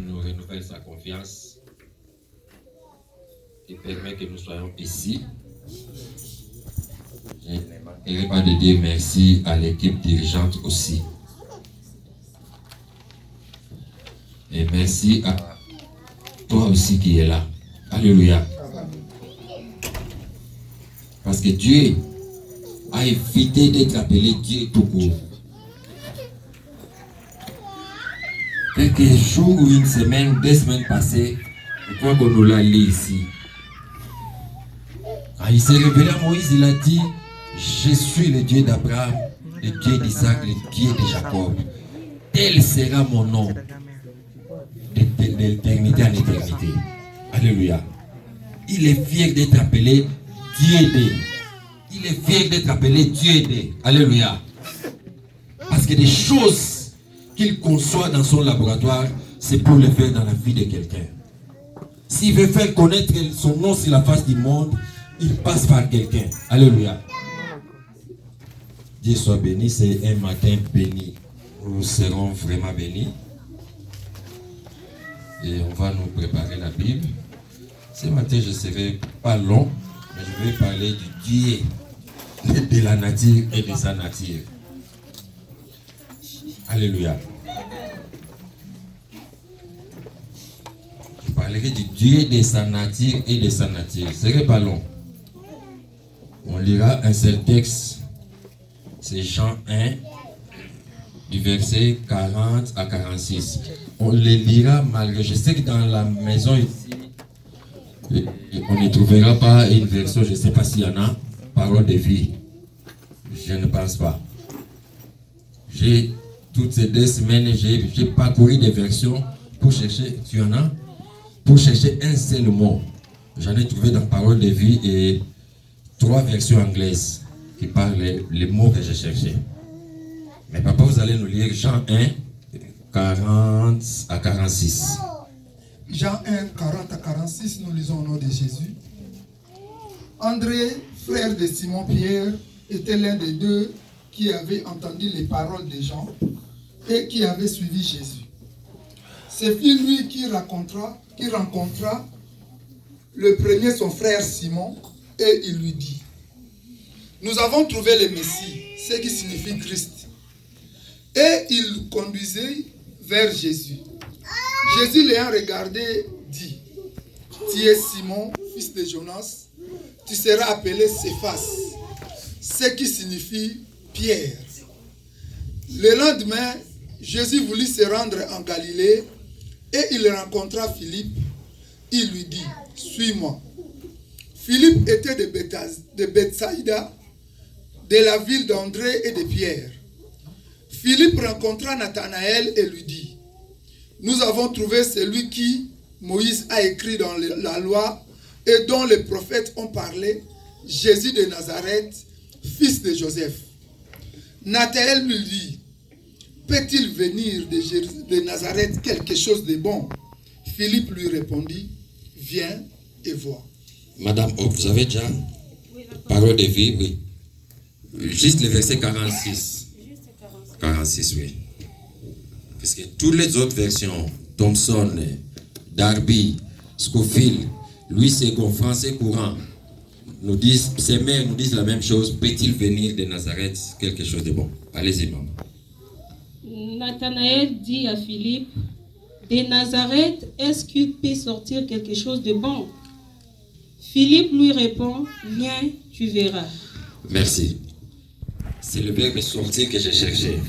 nous renouvelle sa confiance et permet que nous soyons ici. Je ne manquerai pas de dire merci à l'équipe dirigeante aussi. Et merci à toi aussi qui es là. Alléluia. Parce que Dieu a évité d'être appelé Dieu tout court. Quelques jours ou une semaine, 2 semaines passées, je crois qu'on nous l'a lu ici. Quand il s'est révélé à Moïse, il a dit: je suis le Dieu d'Abraham, le Dieu d'Isaac, le Dieu de Jacob. Tel sera mon nom d'éternité en éternité. Alléluia. Il est fier d'être appelé Dieu aidé. Il est fier d'être appelé Dieu aidé. Alléluia. Parce que des choses qu'il conçoit dans son laboratoire, c'est pour le faire dans la vie de quelqu'un. S'il veut faire connaître son nom sur la face du monde, il passe par quelqu'un. Alléluia. Dieu soit béni, c'est un matin béni. Nous serons vraiment bénis. Et on va nous préparer la Bible. Ce matin, je ne serai pas long, mais je vais parler du Dieu de la nature et de sa nature. Alléluia. Je parlerai du Dieu de sa nature et de sa nature. Ce ne serait pas long. On lira un seul texte. C'est Jean 1, du verset 40 à 46. On le lira malgré. Je sais que dans la maison ici, on ne trouvera pas une version, je ne sais pas s'il y en a, parole de vie. Je ne pense pas. Toutes ces 2 semaines, j'ai parcouru des versions pour chercher, tu y en as, pour chercher un seul mot. J'en ai trouvé dans parole de vie et 3 versions anglaises qui parlent les mots que j'ai cherchés. Mais papa, vous allez nous lire Jean 1, 40 à 46. Jean 1, 40 à 46, nous lisons au nom de Jésus. André, frère de Simon-Pierre, était l'un des 2 qui avait entendu les paroles de Jean et qui avait suivi Jésus. C'est lui qui rencontra le premier son frère Simon et il lui dit: nous avons trouvé le Messie, ce qui signifie Christ. Et il conduisait vers Jésus. Jésus l'ayant regardé dit: tu es Simon, fils de Jonas, tu seras appelé Céphas, ce qui signifie Pierre. Le lendemain, Jésus voulut se rendre en Galilée et il rencontra Philippe. Il lui dit: suis-moi. Philippe était de Bethsaïda, de la ville d'André et de Pierre. Philippe rencontra Nathanaël et lui dit: nous avons trouvé celui qui Moïse a écrit dans la loi et dont les prophètes ont parlé, Jésus de Nazareth, fils de Joseph. Nathanaël lui dit: peut-il venir de Nazareth quelque chose de bon? Philippe lui répondit: viens et vois. Madame, vous avez déjà parole de vie, oui. Juste le verset 46. 46, oui. Parce que toutes les autres versions, Thomson, Darby, Scofield, Louis Second, français courant, nous disent, ces mères nous disent la même chose. Peut-il venir de Nazareth quelque chose de bon? Allez-y, maman. Nathanaël dit à Philippe: de Nazareth, est-ce qu'il peut sortir quelque chose de bon? Philippe lui répond: viens, tu verras. Merci. C'est le verbe sortir que j'ai cherché.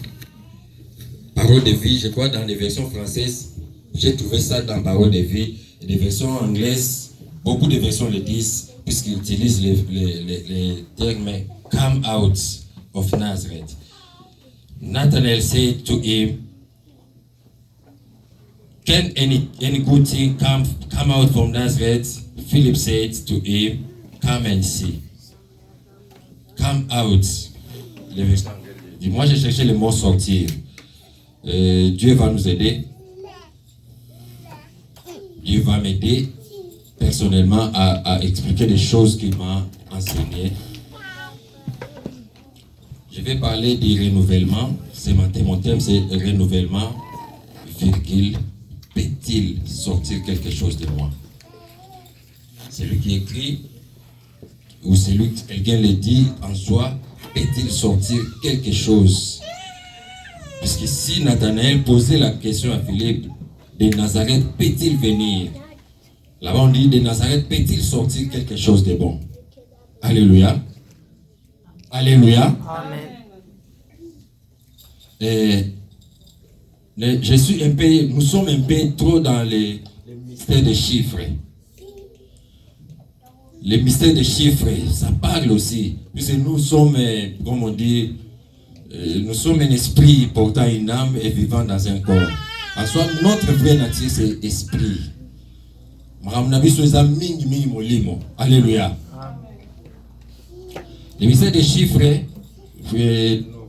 Parole de vie, je crois dans les versions françaises, j'ai trouvé ça dans parole de vie. Et les versions anglaises, beaucoup de versions le disent, puisqu'ils utilisent les termes come out of Nazareth. Nathanael said to him, can any good thing come out from Nazareth? Philip said to him, come and see. Come out. Moi, j'ai cherché le mot sortir. Dieu va nous aider. Dieu va m'aider personnellement à expliquer des choses qu'il m'a enseignées. Je vais parler du renouvellement. Mon thème, c'est renouvellement, virgule, peut-il sortir quelque chose de moi? Celui qui écrit, ou celui que quelqu'un le dit en soi, peut-il sortir quelque chose? Parce que si Nathanaël posait la question à Philippe, de Nazareth peut-il venir? Là-bas on dit, de Nazareth peut-il sortir quelque chose de bon? Alléluia. Alléluia. Amen. Et nous sommes un peu trop dans les mystères des chiffres. Les mystères des chiffres, ça parle aussi. Puisque nous sommes, comme on dit, nous sommes un esprit portant une âme et vivant dans un corps. En soi, notre vraie nature, c'est esprit. Alléluia. Les mystères des chiffres,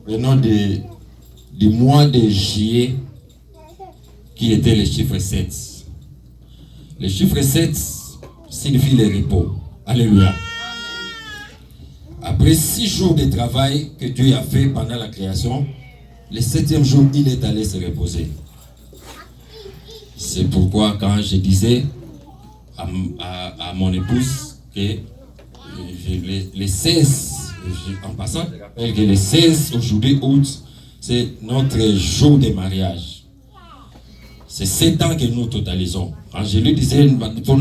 venant du mois de juillet, qui était le chiffre 7. Le chiffre 7 signifie le repos. Alléluia. Après 6 jours de travail que Dieu a fait pendant la création, le 7e jour, il est allé se reposer. C'est pourquoi quand je disais à mon épouse que les 16, en passant, je rappelle que le 16 aujourd'hui août, c'est notre jour de mariage. C'est 7 ans que nous totalisons. Quand je lui disais, moi, tu vois,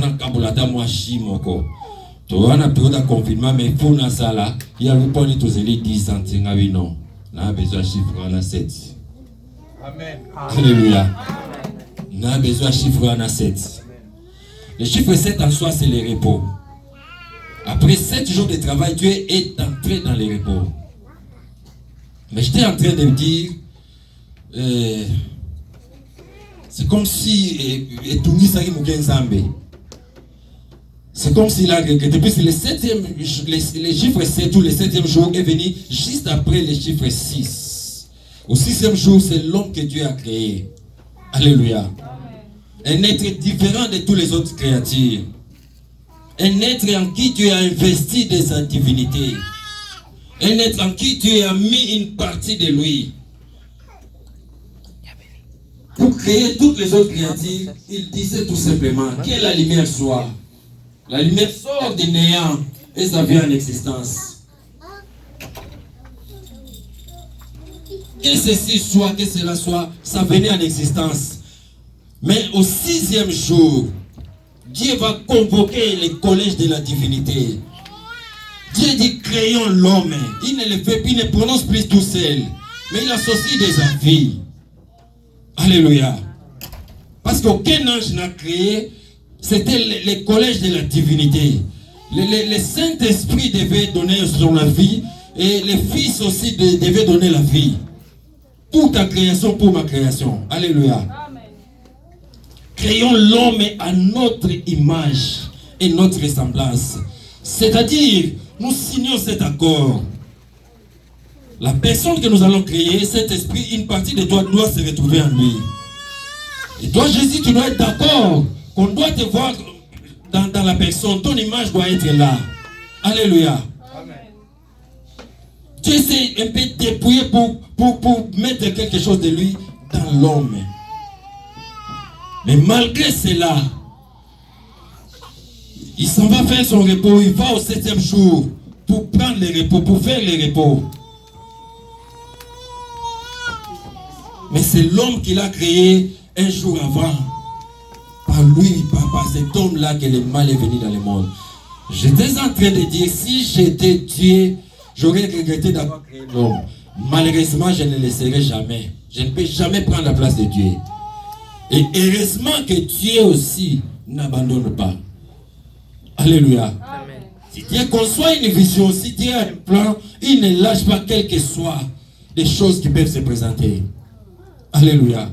on a période de confinement, mais pour nous, ça là, il y a le point de tous les 10 ans, non, on a besoin de chiffre, on a 7. Amen. Alléluia. On a besoin de chiffre, on a 7. Le chiffre 7 en soi, c'est le repos. Après 7 jours de travail, Dieu est entré dans le repos. Mais j'étais en train de me dire, c'est comme si c'est comme s'il a regretté. Puis le chiffre 7 ou le 7e jour est venu juste après le chiffre 6. Au 6e jour, c'est l'homme que Dieu a créé. Alléluia. Un être différent de tous les autres créatures. Un être en qui Dieu a investi de sa divinité. Un être en qui Dieu a mis une partie de lui. Pour créer toutes les autres créatures, il disait tout simplement que la lumière soit. La lumière sort du néant et ça vient en existence. Que ceci soit, que cela soit, ça venait en existence. Mais au 6e jour, Dieu va convoquer les collèges de la divinité. Dieu dit créons l'homme. Il ne le fait plus, il ne prononce plus tout seul. Mais il associe des avis. Alléluia. Parce qu'aucun ange n'a créé. C'était le collège de la divinité. Le Saint-Esprit devait donner son avis. Et le Fils aussi devait donner la vie. Toute ta création pour ma création. Alléluia. Amen. Créons l'homme à notre image et notre ressemblance. C'est-à-dire, nous signons cet accord. La personne que nous allons créer, cet esprit, une partie de toi doit se retrouver en lui. Et toi, Jésus, tu dois être d'accord qu'on doit te voir dans la personne. Ton image doit être là. Alléluia. Amen. Dieu s'est un peu dépouillé pour mettre quelque chose de lui dans l'homme. Mais malgré cela, il s'en va faire son repos. Il va au 7e jour pour prendre le repos, pour faire le repos. Mais c'est l'homme qui l'a créé un jour avant. Par lui, par cet homme-là que le mal est venu dans le monde. J'étais en train de dire, si j'étais Dieu, j'aurais regretté d'avoir créé l'homme. Malheureusement, je ne le serai jamais. Je ne peux jamais prendre la place de Dieu. Et heureusement que Dieu aussi n'abandonne pas. Alléluia. Amen. Si Dieu conçoit une vision, si Dieu a un plan, il ne lâche pas quelles que soient les choses qui peuvent se présenter. Alléluia.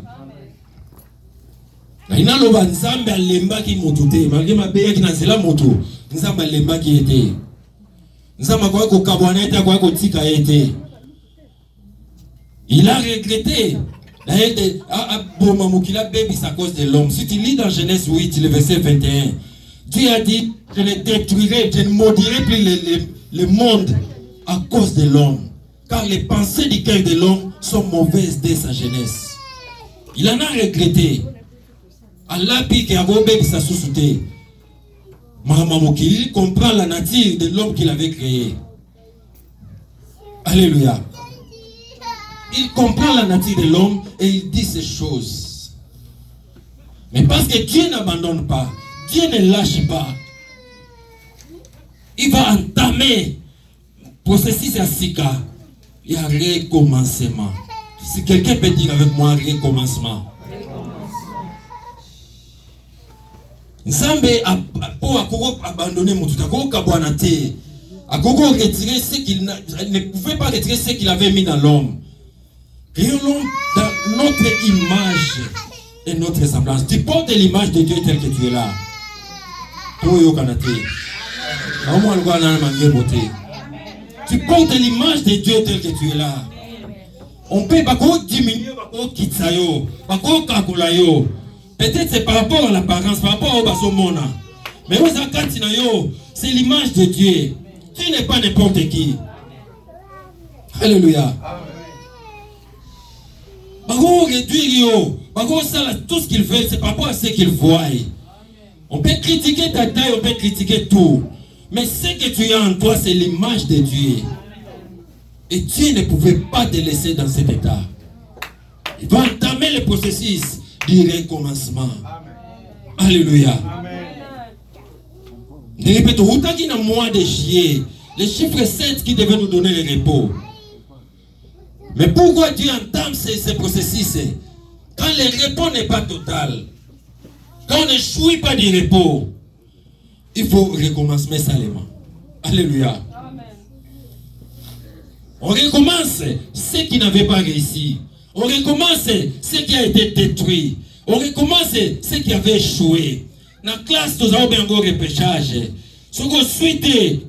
Inaloba nzambe alemba ki motute malgré mabeya ki nazela moto nzambe alemba ki ete nzambe kwa ko kabwana ete kwa ko tika ete. Il a regretté qu'il a bébé à cause de l'homme. Si tu lis dans Genèse 8 le verset 21, Dieu a dit, je ne détruirai, je ne maudirai plus le monde à cause de l'homme, car les pensées du cœur de l'homme sont mauvaises dès sa jeunesse. Il en a regretté. Allah pique à Robert sa sous-souté. Il comprend la nature de l'homme qu'il avait créé. Alléluia. Il comprend la nature de l'homme et il dit ces choses. Mais parce que Dieu n'abandonne pas, Dieu ne lâche pas, il va entamer le processus à Sika. Il y a un recommencement. Si quelqu'un peut dire avec moi recommencement. Nzambe pour abandonner mon tout, à retirer ce qu'il ne pouvait pas retirer ce qu'il avait mis dans l'homme. Créons l'homme dans notre image et notre semblance. Tu portes l'image de Dieu tel que tu es là. Tu portes l'image de Dieu tel que tu es là. On peut pas diminuer, pas kakulayo. Peut-être c'est par rapport à l'apparence, par rapport au basomona. Mais c'est l'image de Dieu. Tu n'es pas n'importe qui. Alléluia. Tout ce qu'il fait, c'est par rapport à ce qu'il voit. On peut critiquer ta taille, on peut critiquer tout. Mais ce que tu as en toi, c'est l'image de Dieu. Et Dieu ne pouvait pas te laisser dans cet état. Il va entamer le processus du recommencement. Alléluia. Je répète, dans le mois de juillet, le chiffre 7 qui devait nous donner le repos. Mais pourquoi Dieu entame ce processus? Quand le repos n'est pas total, quand on ne jouit pas du repos, il faut recommencer salement. Alléluia. On recommence ce qui n'avait pas réussi. On recommence ce qui a été détruit. On recommence ce qui avait échoué. Dans la classe, nous avons bien un repêchage. Ce qu'on suit, il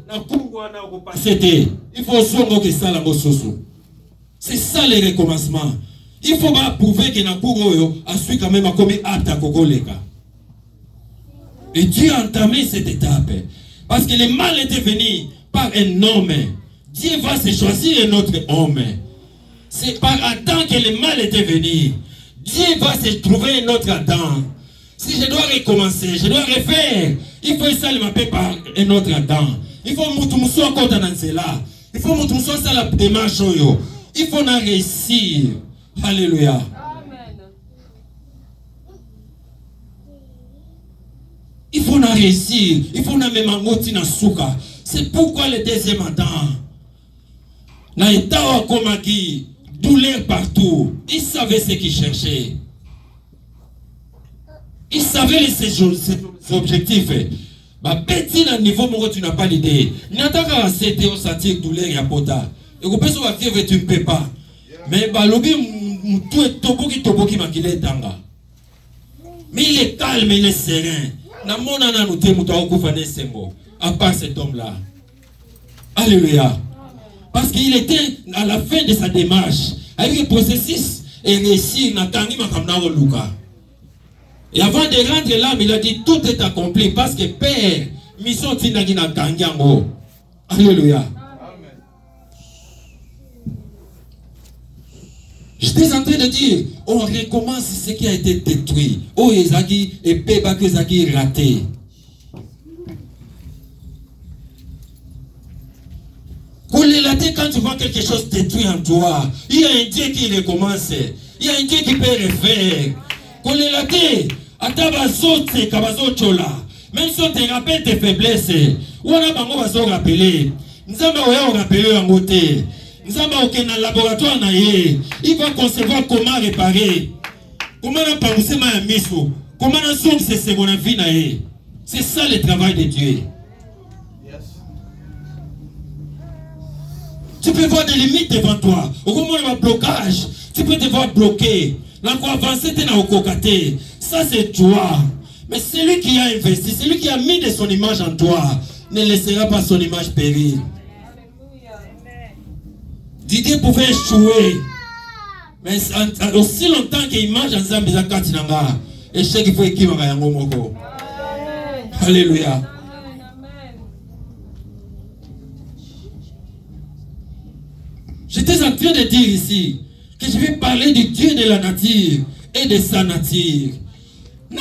faut que ça la c'est ça le recommencement. Il faut pas prouver que Nakugo a su quand même à comme apte à Kogoleka. Et Dieu a entamé cette étape. Parce que le mal était venu par un homme. Dieu va se choisir un autre homme. C'est par Adam que le mal était venu. Dieu va se trouver un autre Adam. Si je dois recommencer, je dois refaire, il faut ça le mapper par un autre Adam. Il faut que encore dans cela. Il faut que ça la démarche. Il faut en réussir. Alléluia. Amen. Il faut en réussir. Il faut en même moti na souka. C'est pourquoi le deuxième Adam. Na etawa komaki, douleur partout. Il savait ce qu'il cherchait. Il savait ses objectifs. Bah petit na niveau mon tu n'as pas l'idée. N'attends c'était au satir douleur ya pota. Et vous pouvez voir que tu ne peux pas. Mais balobi tout est toboki makile tanga. Mais il est calme, il est serein. Na mona na noté muta okufane sembo. À part cet homme-là. Alléluia. Parce qu'il était à la fin de sa démarche. Avec le processus et réussi na tangi makamna luka. Et avant de rendre l'âme, il a dit tout est accompli parce que Père, mission tinagi na tangi ango. Alléluia. J'étais en train de dire, on recommence ce qui a été détruit. Oh, Ezaki et Peba que Ezaki raté. Quand tu vois quelque chose détruit en toi, il y a un Dieu qui recommence. Il y a un Dieu qui peut refaire. Même si on te rappelle tes faiblesses, on a pas rappeler. Nous avons rappelé en côté. Nous avons dans le laboratoire, il va concevoir comment réparer. Comment on peut penser à miso. Comment on somme c'est seconde vie. C'est ça le travail de Dieu. Tu peux voir des limites devant toi. Au moment où il y a un blocage, tu peux te voir bloqué. Là, pour avancer, tu es dans le ça, c'est toi. Mais celui qui a investi, celui qui a mis de son image en toi, ne laissera pas son image périr. Didier pouvait échouer. Mais aussi longtemps que l'image en Zambie a katinanga, et je sais qu'il faut équiper à Yango. Alléluia. J'étais en train de dire ici que je vais parler du Dieu de la nature et de sa nature. La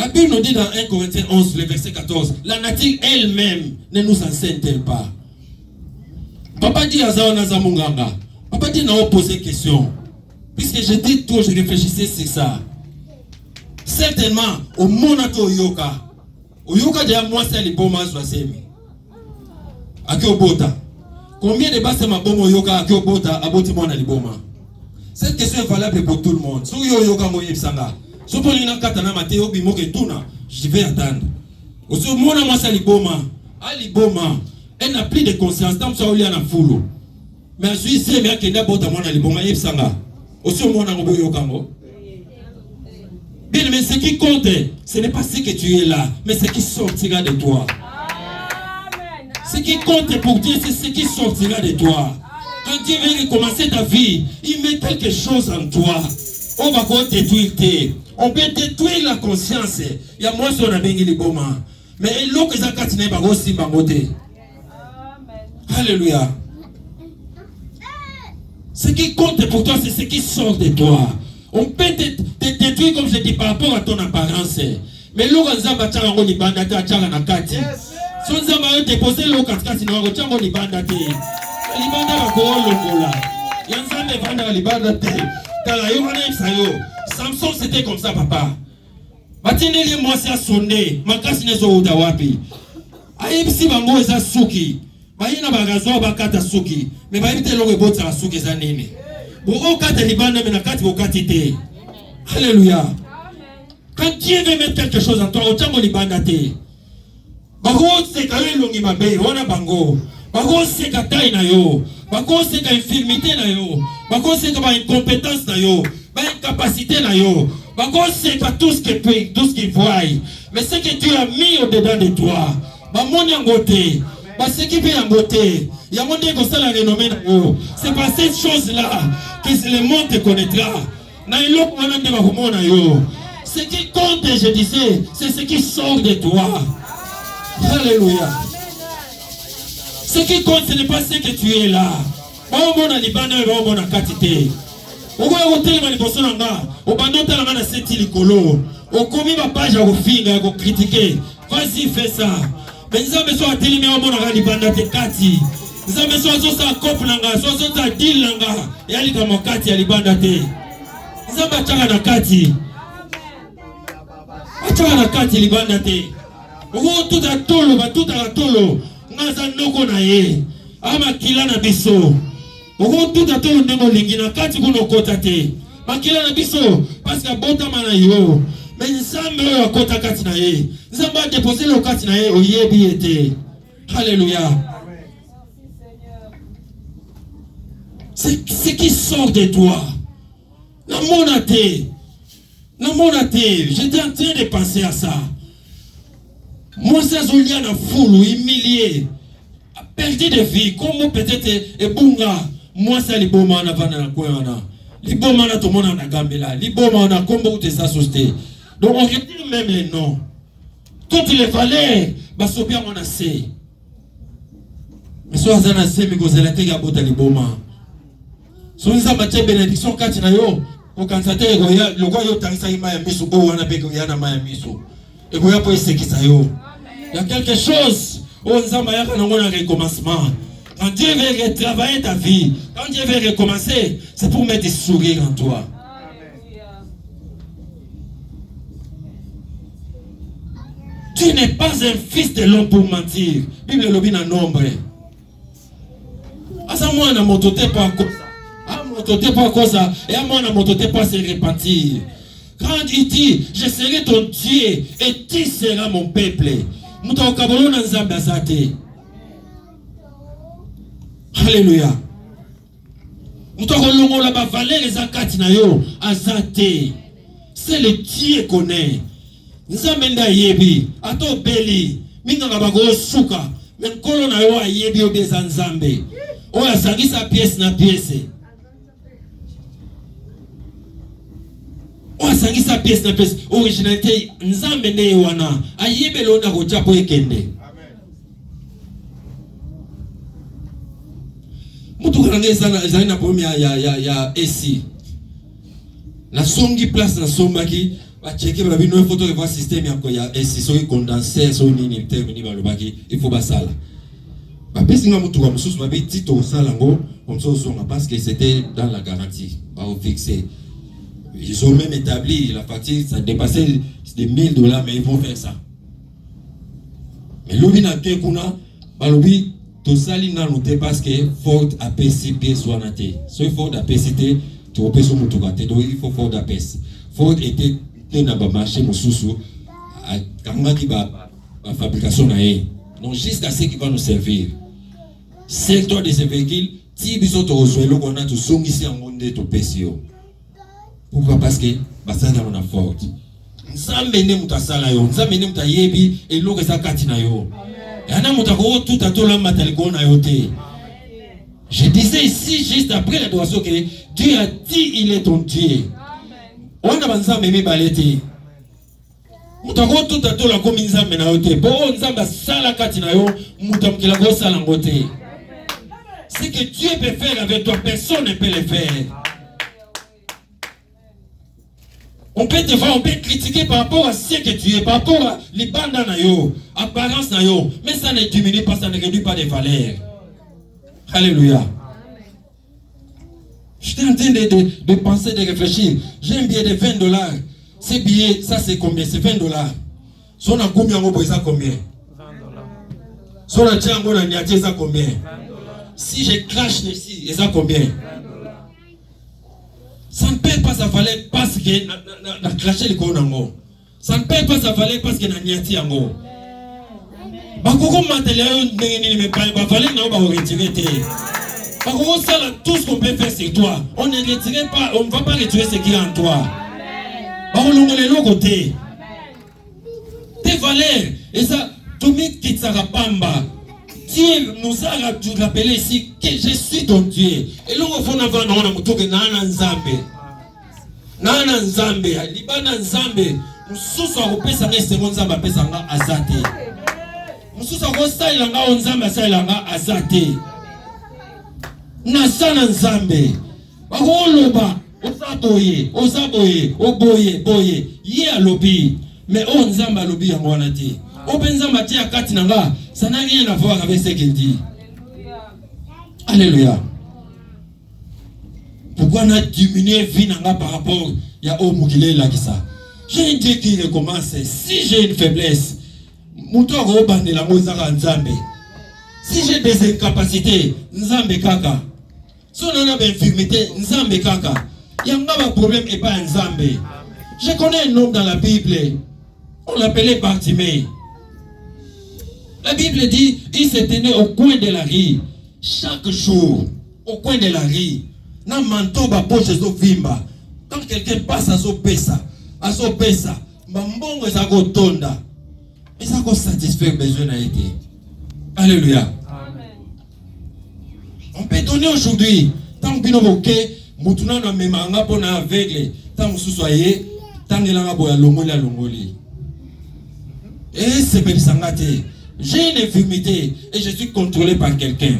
Bible nous dit dans 1 Corinthiens 11, le verset 14, la nature elle-même ne nous enseigne-t-elle pas? Papa dit à Zawanazamunganga, papa dit n'a pas posé question. Puisque je dis tout, je réfléchissais sur ça. Certainement, au Monato Yoka, au Yoka de moi c'est les bomas soisemi. Akiobota. Combien de bases ma bomo Yoka Akiobota aboti mona li boma? Cette question est valable pour tout le monde. Si yo Yoka moye sanga, si pour l'ina katana mateo bimoke tuna, je vais attendre. Aussi mona moi c'est li boma, ali boma, elle n'a plus de conscience tant ça oli na fulu. Mais je suis c'est bien qu'il n'a pas bota mona li boma yeb sanga. Aussi mona ngobo Yoka mo. Bien, mais ce qui compte, ce n'est pas ce que tu es là, mais ce qui sortira de toi. Ce qui compte pour Dieu, c'est ce qui sortira de toi. Quand Dieu veut recommencer ta vie, il met quelque chose en toi. On va pas détruire. On peut détruire la conscience. Il y a moi sur la bengi les boma. Mais l'autre est à katine ba aussi bangote. Alléluia. Ce qui compte pour toi, c'est ce qui sort de toi. On peut te détruire comme je dis par rapport à ton apparence. Mais l'autre zamba tchango ni banda ta tchala na kati. Son zamba yo déposer l'autre kati na ngo tchango ni banda te. Libanda ba ko longola. Yanzambe banda libanda te. Tala yo wana sayo. Samson c'était comme ça papa. Batineli moi c'est sonné, makasi nezo uta wapi. Ayebisi bango eza suki. Bayina bagazo bakata suki. Mais bayibite longo botsa suki za nini. Alléluia. Quand Dieu veut mettre quelque chose en toi, autant on libandate. Bago c'est quand même longi mabe, wana bango. Bago c'est quand taille na yo. Bago c'est quand infirmité na yo. Bago c'est quand incompétence na yo. Ba incapacité na yo. Bago c'est quand tout ce qu'il voit. Mais ce que Dieu a mis au-dedans de toi, ba moni angote. Parce qu'il peut en beauté. Il y a mon Dieu qui la renommée. C'est par cette chose-là que le monde te connaîtra. Ce qui compte, je disais, c'est ce qui sort de toi. Alléluia. Ce qui compte, ce n'est pas ce que tu es là. Vas-y, fais ça. Mais nous avons besoin de télémérer au monde à l'ibanda te kati. Nous avons besoin de ça couple langa, so ça deal langa. Et ali kama kati à l'ibanda te. Nous avons besoin de kati. Achara na kati l'ibanda te. Ogo tout à tolo. Ngaza noko na ye. Ama kila na biso. Ogo tout à tolo ndemo lingi na kati kuno kota te. Makila na biso parce que bota mana yo. Mais Nzambe yo akota kati na ye. Nzambe a déposé le kati na ye oyebi ete. Alléluia. C'est ce qui sort de toi. La monate. J'étais en train de penser à ça. Moi, c'est Zolian a foulou, humilié, perdu de vie. Comment peut-être ebunga. Moi, c'est les beaux man avant la kouana. Les beaux man tout le monde en a gambela. Les beaux man a comment tu t'es associé. Donc on retire même les noms. Toutes les valeurs, on a assez. Mais soit on a assez, mais vous allez te gabota les boma. So nous avons une bénédiction quand tu as yo, au cancer le roi yo tangisa ima ya miso, on a pego yana ma ya miso. Et vous avez ce qui ça yo. Il y a quelque chose. On nous a un recommencement. Quand Dieu veut retravailler ta vie, quand Dieu veut recommencer, c'est pour mettre des sourires en toi. Tu n'es pas un fils de l'homme pour mentir. Bible le dit en nombre. Asa moi na motote pas comme ça. Ah motote pas comme ça. Et à moi na motote pas se repentir. Quand il dit, je serai ton Dieu et tu seras mon peuple. Muta kabolo na nzambe azate. Alléluia. Muta kolongo la ba valeur ezakati na yo azate. C'est le Dieu qu'on est. Nzambe nda yebi ato beli minga ngabago suka menkolo na yo ayebi obeza nzambe o asangisa pièce na pièce o asangisa pièce na pièce originalité nzambe ne wana ayebe lo na ko japo ekende. Mutu kana ngeza na problème ya esi Na songi place na sombaki, va checker la une photo de voir système ya et si soki condenser so nini termini ba lobaki, il faut ba sala. Ba pesinga mutu wa mususu ba bi tito sala ngo, comme ça songa parce que c'était dans la garantie, ba au fixé. Ils ont même établi la facture, ça dépassait des $1000, mais ils vont faire ça. Mais l'obi na te kuna, ba lobi to sali na noté parce que Ford a PCP soit naté. So Ford a PCT, tu opé sur mutu gate, donc il faut Ford a PC. Ford était dans le marché mususu, à kanga ki ba fabrication na ye. Donc jusqu'à ce qui va nous servir. Secteur de ces véhicules, si biso to rejoindre qu'on a tout songisi en monde to PCO. Pourquoi? Parce que basanga on a Ford. Nzambe ne mutasala yo, nzambe ne mutayebi eloko eza kati na yo. Yana mutako tout atola mataliko na yo te. Je disais ici juste après l'adoration que Dieu a dit il est ton Dieu. On a banzambe me balete. Mutako tout atola komi nzambe na yo te. Bo nzamba sala kati na yo, mutamkila go sala ngote. Ce que Dieu peut faire avec toi, personne ne peut le faire. On peut te voir, on peut critiquer par rapport à ce que tu es, par rapport à les bandes nayo, apparence nayo, mais ça ne diminue pas, ça ne réduit pas de valeur. Alléluia. J'étais en train de penser, de réfléchir. J'ai un billet de $20. Ce billet, ça c'est combien? C'est $20. Son a combien en ça combien? $20. Son a tchango na niatie ça combien? $20. Si je crache ici, ça combien? $20. Ça ne perd pas sa valeur parce que na craché le konango. Ça ne perd pas sa valeur parce que na niati yango. Bakoko matériel ndenge mais pas ba valeur na ba retirer te. Bakoko ça tout ce qu'on peut faire c'est toi. On ne retire pas, on ne va pas retirer ce qui est en toi. Bakolongole le côté. Tes valeurs et ça tout mis kitsara pamba. Dieu nous a rappelé ici que je suis ton Dieu. Et là, on va voir dans le Nana Nzambe. Nana Nzambe, Libana Nzambe, nous sommes au Pesa Nzambe Nzamba Pesanga Azate. Nous sommes au Sailanga Nzamba Sailanga Azate. Nasana Nzambe. Bakoloba, Osaboye, Oboye, Ye alobi. Mais on Nzamba lobi yangoanati. Obenzamba tia kati nanga, ça n'a rien à voir avec ce qu'il dit. Alléluia. Pourquoi on a diminué vie nanga par rapport à Omukile là qui ça? J'ai un Dieu qui recommence. Si j'ai une faiblesse, Mouto Robande la Mozara Nzambe. Si j'ai des incapacités, Nzambe Kaka. Si on a une infirmité, Nzambe Kaka. Il y a un problème et pas Nzambe. Je connais un homme dans la Bible. On l'appelait Bartimée. La Bible dit, il se tenait au coin de la rue, chaque jour, au coin de la rue. Dans manteau, poche vimba. Quand quelqu'un passe à son pesa, mbongo ça go tonda. Et ça go satisfaire besoin a été. Alléluia. On peut donner aujourd'hui, tant que nous moquer, mutuna na memanga pona aveugle, tant que soyez, tant que la boya longoli. Et c'est Belisangate. J'ai une infirmité et je suis contrôlé par quelqu'un.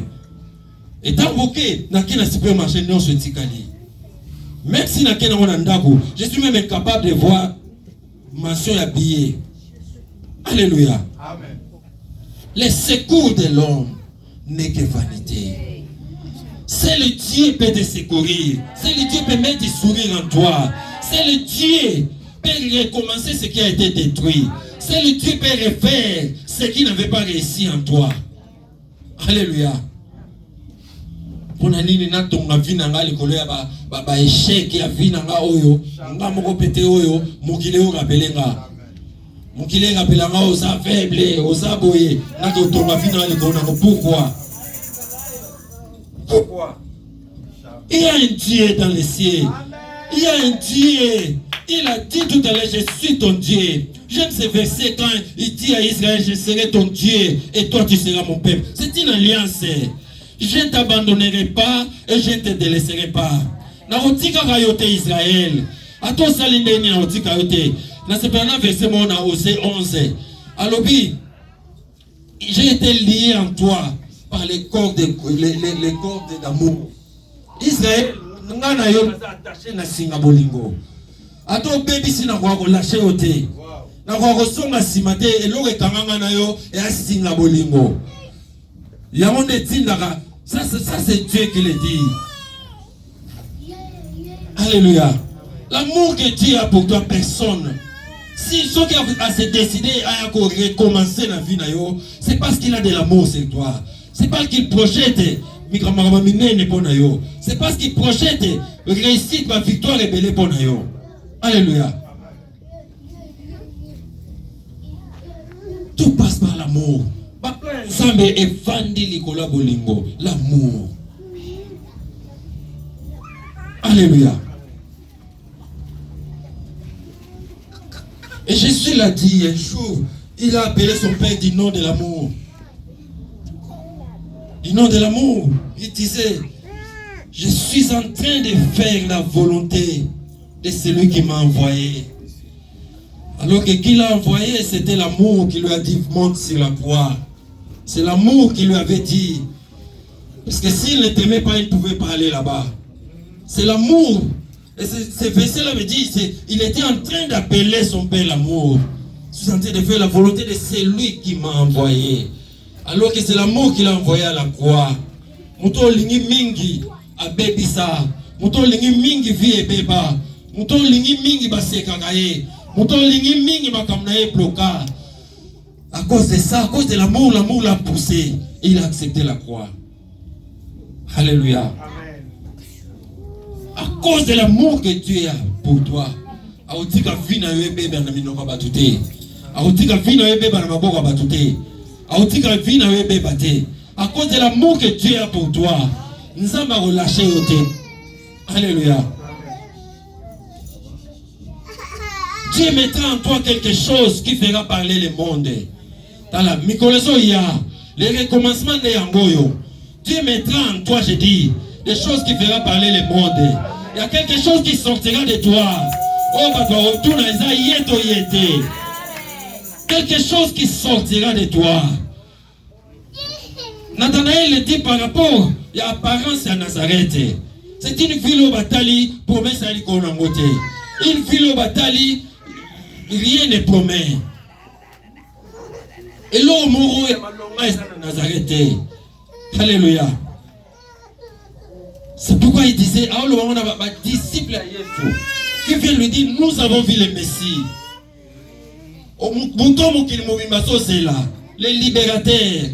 Et tant que n'a qu'un supermarché non se tikali. Même si n'a qu'un ondako, je suis même incapable de voir mention à billet. Alléluia. Amen. Les secours de l'homme n'est que vanité. C'est le Dieu qui peut te secourir. C'est le Dieu qui peut mettre du sourire en toi. C'est le Dieu qui peut recommencer ce qui a été détruit. C'est le Dieu qui peut refaire ce qui n'avait pas réussi en toi. Alléluia. Pona nini na tonga vina nga likolo ya ba échec ya vina nga oyo nga moko pété oyo mokile o rapelenga. Mokile rapelanga oza faible, oza boye na to tonga vina likolo na pourquoi? Pourquoi? Il y a un Dieu dans les cieux. Il y a un Dieu. Il a dit tout à l'heure, je suis ton Dieu. J'aime ce verset quand il dit à Israël, je serai ton Dieu et toi tu seras mon peuple. C'est une alliance. Je ne t'abandonnerai pas et je ne te délaisserai pas. Naotika kayote Israël. Ato salinde ni naotika kayote. Na sepana verset mon na Osée 11. Alobi, j'ai été lié en toi par les cordes d'amour. Israël, nga na yo attaché na singa bolingo. Ato baby si na kwa lâcher ote. Na kwa songa simate eloko kanganga na yo et asinga bolingo. Yamonde tindaka. Ça c'est Dieu qui le dit. Alléluia. L'amour que Dieu a pour toi, personne. Si ce qui a se décidé à recommencer la vie, c'est parce qu'il a de l'amour sur toi. C'est parce qu'il projette. C'est parce qu'il projette réussite, ma victoire et belle pour nous. Alléluia. Tout passe par l'amour. L'amour. Alléluia. Et Jésus l'a dit un jour, il a appelé son Père du nom de l'amour. Du nom de l'amour, il disait, je suis en train de faire la volonté de celui qui m'a envoyé. Alors que qui l'a envoyé, c'était l'amour qui lui a dit, monte sur la croix. C'est l'amour qui lui avait dit. Parce que s'il ne t'aimait pas, il ne pouvait pas aller là-bas. C'est l'amour. Et ce verset-là me dit, il était en train d'appeler son Père l'amour. Je suis en train de faire la volonté de celui qui m'a envoyé. Alors que c'est l'amour qu'il a envoyé à la croix. Muto lingi mingi a bebisa. Muto lingi mingi vie beba. Muto lingi mingi baseka kaye. Muto lingi mingi makamnaye bloka. À cause de ça, à cause de l'amour l'a poussé. Et il a accepté la croix. Alléluia. Amen. À cause de l'amour que Dieu a pour toi. Aotika vina yebe na minoko batute. Aotika vina yebe na maboko batute. Aotika vina yebe bate. À cause de l'amour que Dieu a pour toi. Nzamba relâché yote. Alléluia. Dieu mettra en toi quelque chose qui fera parler le monde. Dans la Mikoloso ya, les recommencements de Yangoyo. Dieu mettra en toi, je dis, des choses qui feront parler le monde. Il y a quelque chose qui sortira de toi. Oh, quelque chose qui sortira de toi. Nathanaël le dit par rapport à l'apparence à Nazareth. C'est une ville au Batali, promesse à l'Ikonangote. Une ville au Batali, rien ne promet. Et l'eau mourou et à Nazareth. Alléluia. C'est pourquoi il disait, ah, le moment où on disciple à Yesu, qui vient lui dire, nous avons vu le Messie. Les libérateurs,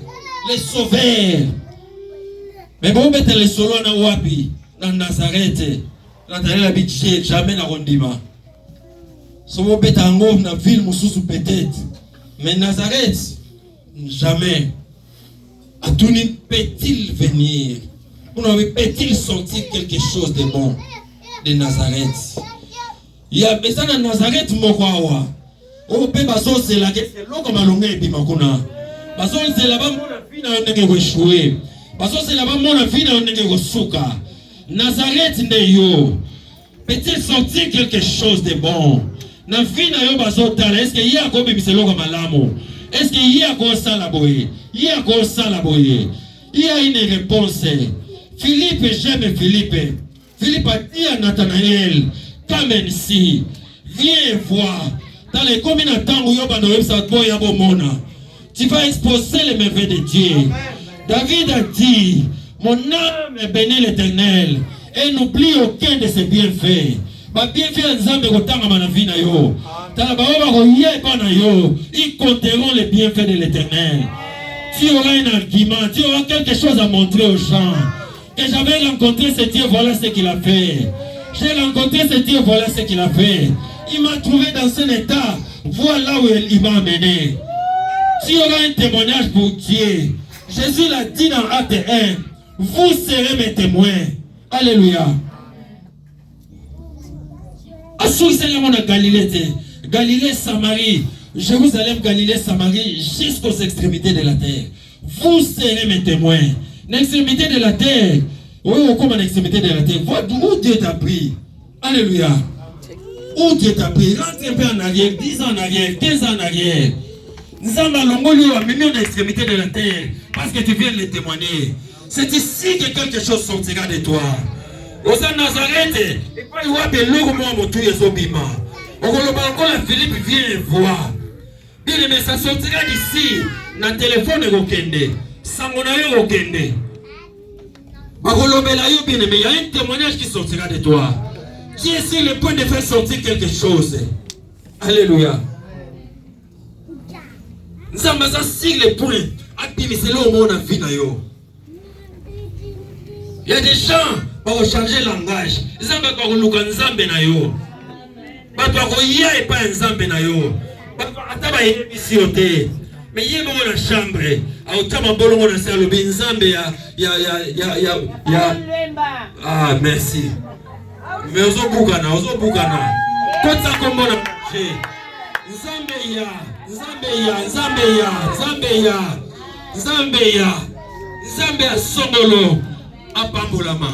les sauveurs. Mais bon, mais les solos na wapi, na Nazareth, na la biche, jamais na rondima. So bon, betango na ville mususu peut-être, mais Nazareth, jamais. Adoni peut-il venir? Peut-il sortir quelque chose de bon de Nazareth? Il y a besoin de Nazareth mokwawa. O pe baso c'est la que c'est loko malonga epi makuna. Baso c'est là-bas mon vie na ndenge échouer. Baso c'est là-bas mon vie na ndenge suka. Nazareth ndeyo. Peut-il sortir quelque chose de bon? Na vie na yo baso tala. Est-ce qu'il y a ko bimisa loko malamo? Est-ce qu'il y a ko sala boye? Il y a ko sala boye. Il y a une réponse. Philippe, j'aime Philippe. Philippe a dit à Nathanaël, come ici, viens voir. Dans les communes à temps où tu vas exposer les merveilles de Dieu. David a dit, mon âme bénit l'Éternel et n'oublie aucun de ses bienfaits. Ma bienfaits nzambe kotanga mana vie na yo. Tala ba koyeba na yo, ils compteront les bienfaits de l'Éternel. Tu auras un argument, tu auras quelque chose à montrer aux gens. Que j'avais rencontré ce Dieu, voilà ce qu'il a fait. J'ai rencontré ce Dieu, voilà ce qu'il a fait. Il m'a trouvé dans un état, voilà où il m'a amené. Tu auras un témoignage pour Dieu. Jésus l'a dit dans Acte 1, vous serez mes témoins. Alléluia. Galilée, Samarie, Jérusalem, Galilée, Samarie, jusqu'aux extrémités de la terre. Vous serez mes témoins. L'extrémité de la terre. Oui, comme à l'extrémité de la terre. Vois où Dieu t'a pris. Alléluia. Où Dieu t'a pris. Rentre un peu en arrière, 10 ans en arrière, 15 ans en arrière. Nous avons mis en extrémité de la terre. Parce que tu viens de le témoigner. C'est ici que quelque chose sortira de toi. Au Nazareth, et pas y avoir de l'eau comme tu es au bima. Philippe vient voir. Bien aimé, ça sortira d'ici. Dans le téléphone de Gokende. Sangonayo Gokende. Bien aimé, il y a un témoignage qui sortira de toi. Qui est sur le point de faire sortir quelque chose. Alléluia. Nous sommes sur le point. Il y a des gens qui vont changer le langage. Ils vont changer le langage. Mais il y a une chambre. Ah, merci. Mais ozo bugana. Quand ça commence à marcher, Zambia Songolo Apambolama.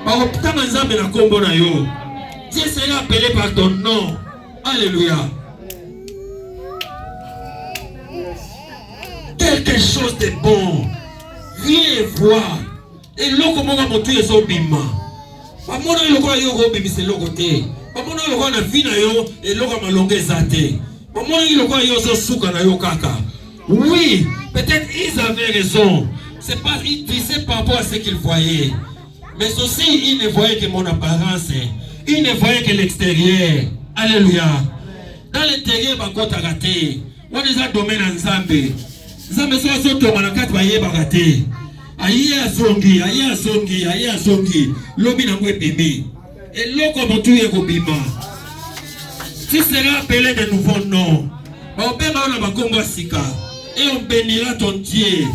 Par Nzambe na kombo na yo. Dieu sera appelé par ton nom. Alléluia. Quelque chose de bon. Viens voir. Et l'eau comment mon Dieu est au bima. Pamona yoko yoko bimise lokote. Pamona yoko na vie na yo et loko malonge zate. Pamona yoko yoko suka na yo kaka. Oui, peut-être ils avaient raison. C'est pas ils disaient par rapport à ce qu'ils voyaient. Mais aussi ils ne voyaient que mon apparence. Ils ne voyaient que l'extérieur. Alléluia. Dans l'intérieur bakota raté. On les a domaine en Zambie. Zambie soit soto manakati baye baraté. Aïe Songi. Lobi na mwe bimi. Et loko motu yeko bima. Tu seras appelé de nouveaux noms. Et on bénira ton Dieu.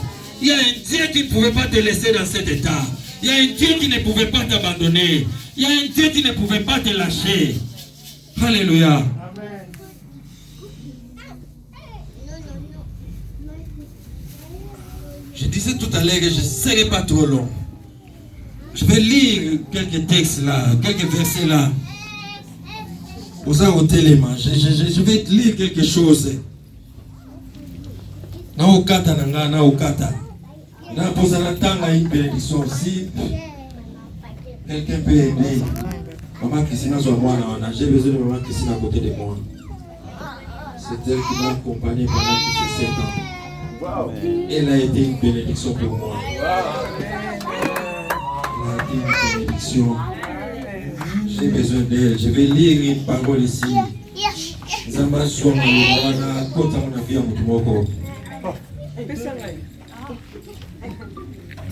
Il y a un Dieu qui ne pouvait pas te laisser dans cet état. Il y a un Dieu qui ne pouvait pas t'abandonner. Il y a un Dieu qui ne pouvait pas te lâcher. Alléluia. Je disais tout à l'heure que je ne serai pas trop long. Je vais lire quelques textes là, quelques versets là. Vous avez ôté les mains. Je vais lire quelque chose. Na ukata nanga na ukata. Na posa na tanga une bénédiction aussi. Quelqu'un peut aider. Maman Christina soit moi là. J'ai besoin de maman Christina à côté de moi. C'est elle qui m'a accompagné pendant tous ces 7 ans. Elle a été une bénédiction pour moi. Elle a été une bénédiction. J'ai besoin d'elle. Je vais lire une parole ici. Zamba Swami, wana kota mwana via mutumoko.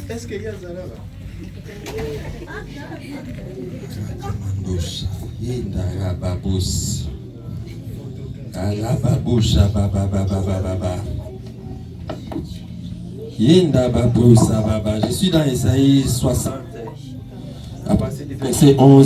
Est-ce qu'il y a Zalava? Kamandosa, Yenda Babos. Alababosha baba. Yenda Babosa baba. Je suis dans Isaïe 60. À partir du verset 11.